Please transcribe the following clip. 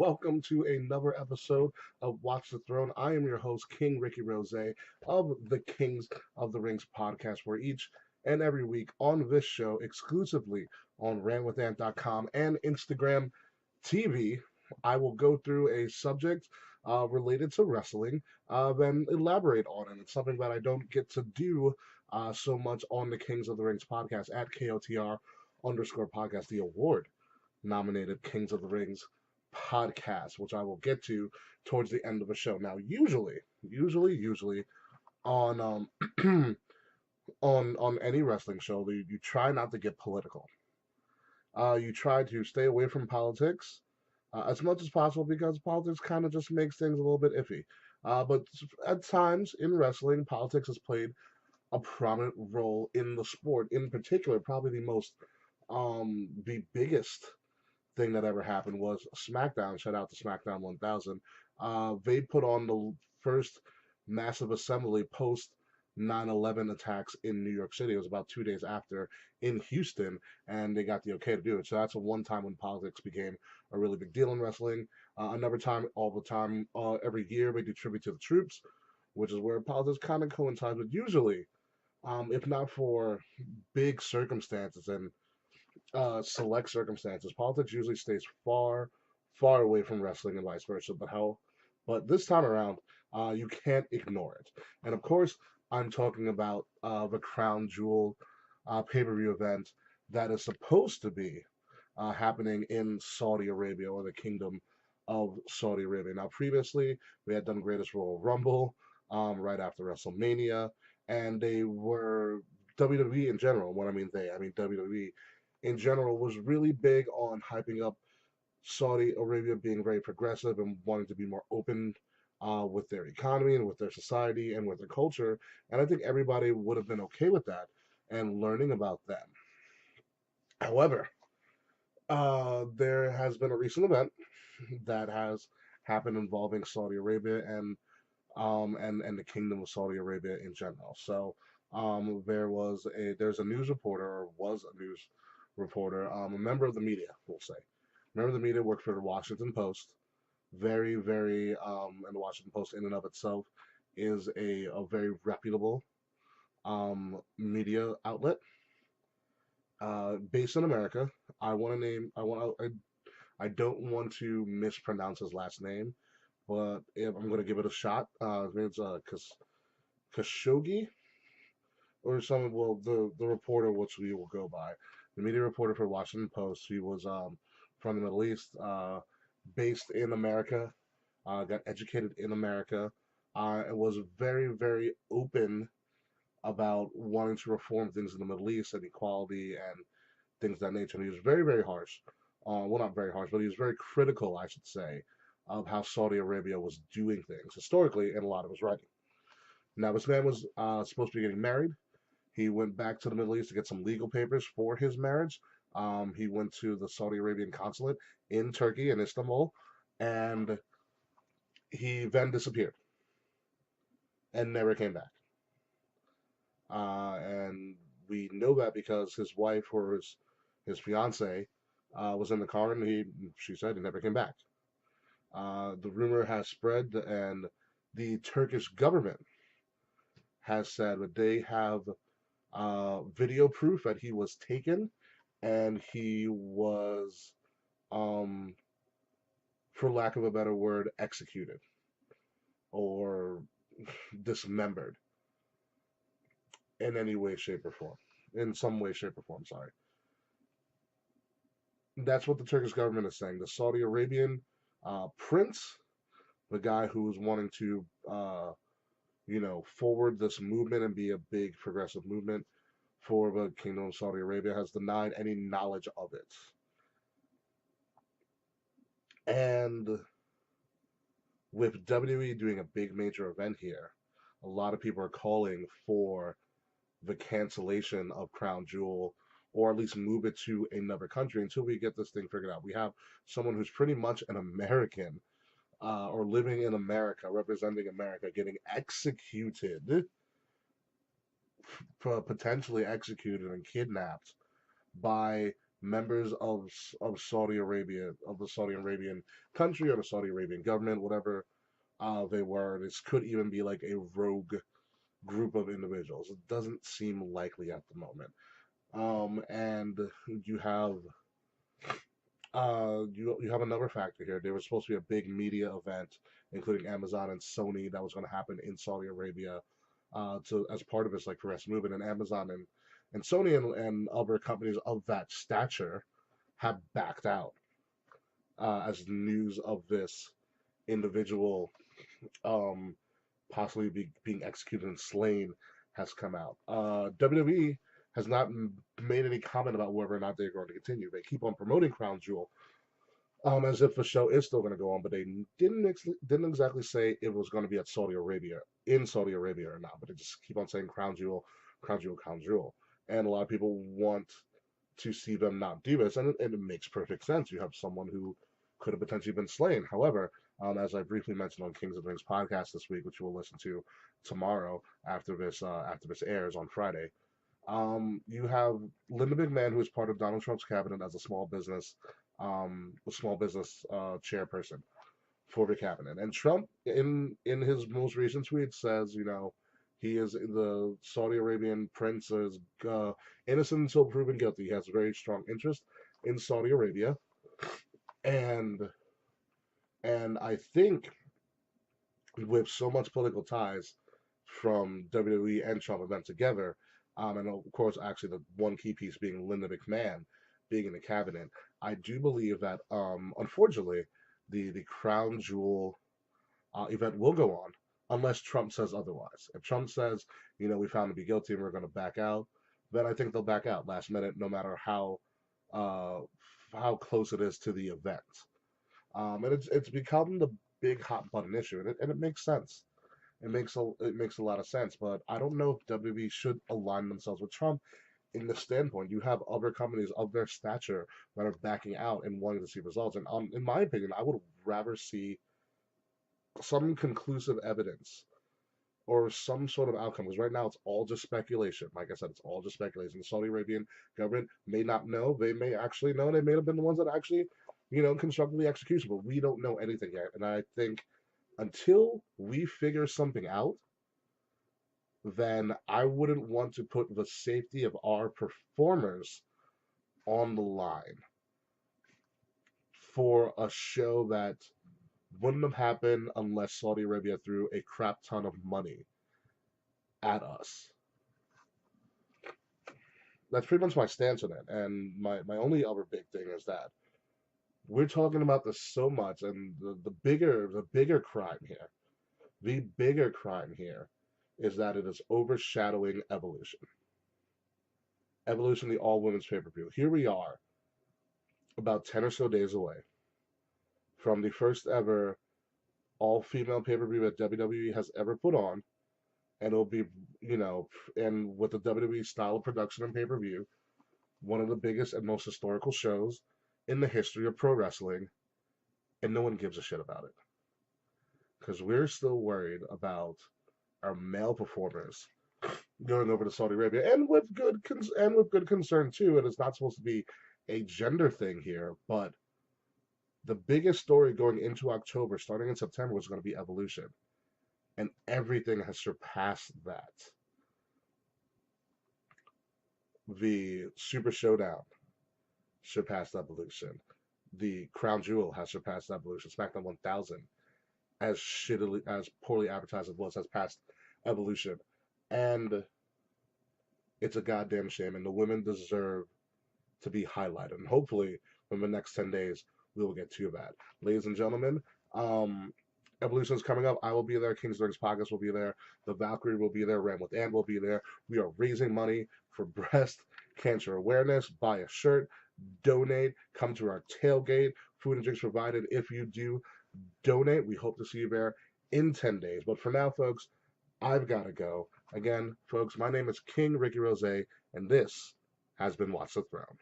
welcome to another episode of Watch the Throne. I am your host, King Rickie Rose of the Kings of the Rings podcast, where each and every week on this show, exclusively on rantwithant.com and Instagram TV, I will go through a subject related to wrestling, then elaborate on it. It's something that I don't get to do so much on the Kings of the Rings podcast at KOTR underscore podcast, the award nominated Kings of the Rings podcast, which I will get to towards the end of the show. Now, usually on on any wrestling show, you try not to get political. You try to stay away from politics as much as possible because politics kind of just makes things a little bit iffy. But at times in wrestling, politics has played a prominent role in the sport. In particular, probably the biggest thing that ever happened was SmackDown. Shout out to SmackDown 1000. They put on the first massive assembly post 9/11 attacks in New York City. It was about 2 days after in Houston, and they got the okay to do it. So that's a one time when politics became a really big deal in wrestling. Another time, all the time, every year, they do tribute to the troops, which is where politics kind of coincides with usually, if not for big circumstances and select circumstances. Politics usually stays far away from wrestling and vice versa. But this time around, you can't ignore it. And of course, I'm talking about the Crown Jewel pay-per-view event that is supposed to be happening in Saudi Arabia or the Kingdom of Saudi Arabia. Now, previously, we had done Greatest Royal Rumble right after WrestleMania, and they were WWE in general. When I mean WWE in general was really big on hyping up Saudi Arabia being very progressive and wanting to be more open with their economy and with their society and with their culture. And I think everybody would have been okay with that and learning about them. However, there has been a recent event that has happened involving Saudi Arabia and the Kingdom of Saudi Arabia in general. So there's a news reporter or was a news reporter, a member of the media, we'll say. Member of the media worked for the Washington Post. And the Washington Post in and of itself is a very reputable media outlet based in America. I don't want to mispronounce his last name, but I'm going to give it a shot. It's Khashoggi or some. Well, the reporter, which we will go by, the media reporter for Washington Post. He was from the Middle East, based in America, got educated in America, and was very open about wanting to reform things in the Middle East and equality and things of that nature. And he was very harsh. Well, not very harsh, but he was very critical, I should say, of how Saudi Arabia was doing things historically in a lot of his writing. Now, this man was supposed to be getting married. He went back to the Middle East to get some legal papers for his marriage. He went to the Saudi Arabian consulate in Turkey, in Istanbul, and he then disappeared and never came back. And we know that because his wife or his fiance was in the car, and she said he never came back. The rumor has spread, and the Turkish government has said that they have video proof that he was taken and he was, um, for lack of a better word, executed or dismembered in any way, shape, or form. In some way, shape, or form, sorry. That's what the Turkish government is saying. The Saudi Arabian prince, the guy who's wanting to, forward this movement and be a big progressive movement for the Kingdom of Saudi Arabia, has denied any knowledge of it. And with WWE doing a big major event here, a lot of people are calling for the cancellation of Crown Jewel or at least move it to another country until we get this thing figured out. We have someone who's pretty much an American or living in America, representing America, getting executed, potentially executed and kidnapped by members of Saudi Arabia, of the Saudi Arabian country or the Saudi Arabian government, whatever they were. This could even be like a rogue group of individuals. It doesn't seem likely at the moment. And you have you have another factor here. There was supposed to be a big media event, including Amazon and Sony, that was going to happen in Saudi Arabia, to as part of this like progressive movement. And Amazon and Sony and other companies of that stature have backed out as news of this individual um, possibly being executed and slain has come out. WWE has not made any comment about whether or not they're going to continue. They keep on promoting Crown Jewel as if the show is still going to go on, but they didn't exactly say it was going to be at Saudi Arabia in Saudi Arabia or not. But they just keep on saying Crown Jewel, Crown Jewel, Crown Jewel, and a lot of people want to see them not do this, and it makes perfect sense. You have someone who could have potentially been slain. However, as I briefly mentioned on Kings of the Rings podcast this week, which you will listen to tomorrow after this airs on Friday, you have Linda McMahon, who is part of Donald Trump's cabinet as a small business chairperson for the cabinet. And Trump, in his most recent tweet, says, he is the Saudi Arabian prince is innocent until proven guilty. He has a very strong interest in Saudi Arabia, and I think with so much political ties from WWE and Trump event together, and of course, actually the one key piece being Linda McMahon being in the cabinet, I do believe that unfortunately the crown jewel event will go on unless Trump says otherwise. If Trump says, we found to be guilty and we're going to back out, then I think they'll back out last minute, no matter uh, how close it is to the event. And it's become the big hot button issue, and it makes sense. It makes a lot of sense, but I don't know if WWE should align themselves with Trump in the standpoint. You have other companies of their stature that are backing out and wanting to see results. And in my opinion, I would rather see some conclusive evidence or some sort of outcome. Because right now it's all just speculation. Like I said, it's all just speculation. The Saudi Arabian government may not know. They may actually know. They may have been the ones that actually, constructively execution. But we don't know anything yet. And I think until we figure something out, then I wouldn't want to put the safety of our performers on the line for a show that wouldn't have happened unless Saudi Arabia threw a crap ton of money at us. That's pretty much my stance on it. And my only other big thing is that we're talking about this so much, and the bigger crime here, is that it is overshadowing Evolution. Evolution, the all women's pay per view. Here we are, about 10 or so days away from the first ever all female pay per view that WWE has ever put on. And it'll be, and with the WWE style of production and pay per view, one of the biggest and most historical shows in the history of pro wrestling. And no one gives a shit about it. Because we're still worried about our male performers going over to Saudi Arabia, and with good concern too. And it's not supposed to be a gender thing here, but the biggest story going into October, starting in September, was going to be Evolution, and everything has surpassed that. The Super Showdown surpassed Evolution. The Crown Jewel has surpassed Evolution. SmackDown 1000, as poorly advertised as it was, has passed Evolution, and it's a goddamn shame. And the women deserve to be highlighted. And hopefully, in the next 10 days, we will get to that. Ladies and gentlemen, Evolution is coming up. I will be there. King's Rings Podcast will be there. The Valkyrie will be there. Ram with Ann will be there. We are raising money for breast cancer awareness. Buy a shirt. Donate. Come to our tailgate. Food and drinks provided. If you do donate, we hope to see you there in 10 days. But for now, folks, I've got to go. Again, folks, my name is King Rickie Rose, and this has been Watch the Throne.